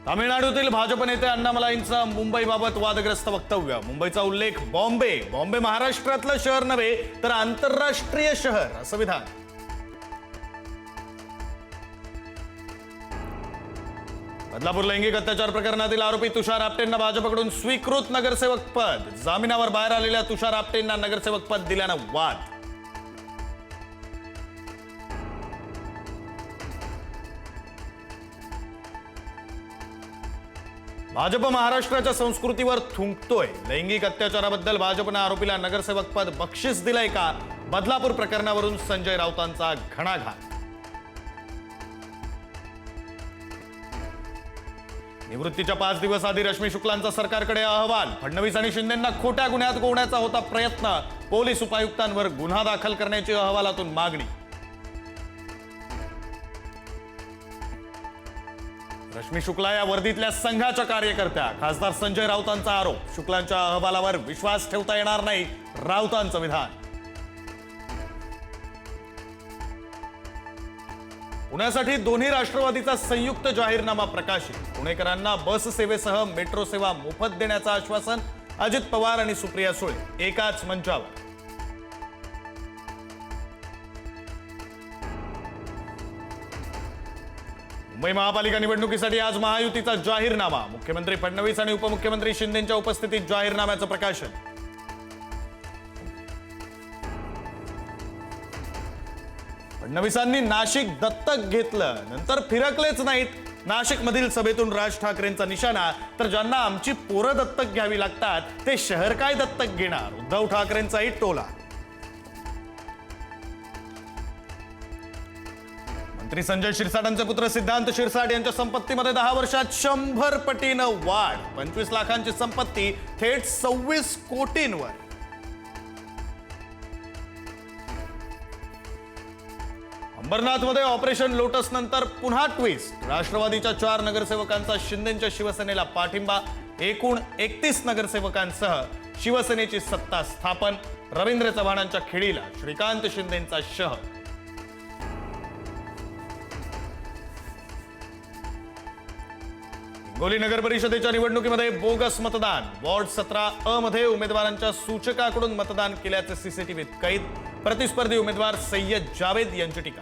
तामिळनाडूतील भाजप नेते अण्णामलाईंचं मुंबईबाबत वादग्रस्त वक्तव्य. मुंबईचा उल्लेख बॉम्बे महाराष्ट्रातलं शहर नव्हे तर आंतरराष्ट्रीय शहर असं विधान. बदलापूर लैंगिक अत्याचार प्रकरणातील आरोपी तुषार आपटेंना भाजपकडून स्वीकृत नगरसेवक पद. जामिनावर बाहेर आलेल्या तुषार आपटेंना नगरसेवक पद दिल्यानं वाद. भाजप महाराष्ट्राच्या संस्कृतीवर थुंकतोय. लैंगिक अत्याचाराबद्दल भाजपनं आरोपीला नगरसेवक पद बक्षीस दिलंय का? बदलापूर प्रकरणावरून संजय राऊतांचा घणाघात. निवृत्तीच्या 5 दिवस आधी रश्मी शुक्लांचा सरकारकडे अहवाल. फडणवीस आणि शिंदेंना खोट्या गुन्ह्यात गोवण्याचा होता प्रयत्न. पोलीस उपायुक्तांवर गुन्हा दाखल करण्याची अहवालातून मागणी. रश्मी शुक्ला या वर्दीतल्या संघाच्या कार्यकर्त्या. खासदार संजय राऊतांचा आरोप. शुक्लांच्या अहवालावर विश्वास ठेवता येणार नाही, राऊतांचं विधान. पुण्यासाठी दोन्ही राष्ट्रवादीचा संयुक्त जाहीरनामा प्रकाशित. पुणेकरांना बस सेवेसह मेट्रो सेवा मोफत देण्याचं आश्वासन. अजित पवार आणि सुप्रिया सुळे एकाच मंचावर. मुंबई महापालिका निवडणुकीसाठी आज महायुतीचा जाहीरनामा. मुख्यमंत्री फडणवीस आणि उपमुख्यमंत्री शिंदेंच्या उपस्थितीत जाहीरनाम्याचं प्रकाशन. फडणवीसांनी नाशिक दत्तक घेतलं, नंतर फिरकलेच नाहीत. नाशिकमधील सभेतून राज ठाकरेंचा निशाणा. तर ज्यांना आमची पोरं दत्तक घ्यावी लागतात ते शहर काय दत्तक घेणार? उद्धव ठाकरेंचाही टोला. मंत्री संजय शिरसाटांचे पुत्र सिद्धांत शिरसाट यांच्या संपत्तीमध्ये 10 वर्षात 100 पटीनं वाढ. 25 लाखांची संपत्ती थेट 26 कोटींवर. अंबरनाथमध्ये ऑपरेशन लोटस नंतर पुन्हा ट्विस्ट. राष्ट्रवादीच्या 4 नगरसेवकांचा शिंदेंच्या शिवसेनेला पाठिंबा. एकूण 31 नगरसेवकांसह शिवसेनेची सत्ता स्थापन. रवींद्र चव्हाणांच्या खेळीला श्रीकांत शिंदेंचा शह. हिंगोली नगर परिषदेच्या निवडणुकीमध्ये बोगस मतदान. वॉर्ड 17 मध्ये उमेदवारांच्या सूचकाकडून मतदान केल्याचे सीसीटीव्हीत कैद. प्रतिस्पर्धी उमेदवार सय्यद जावेद यांची टीका.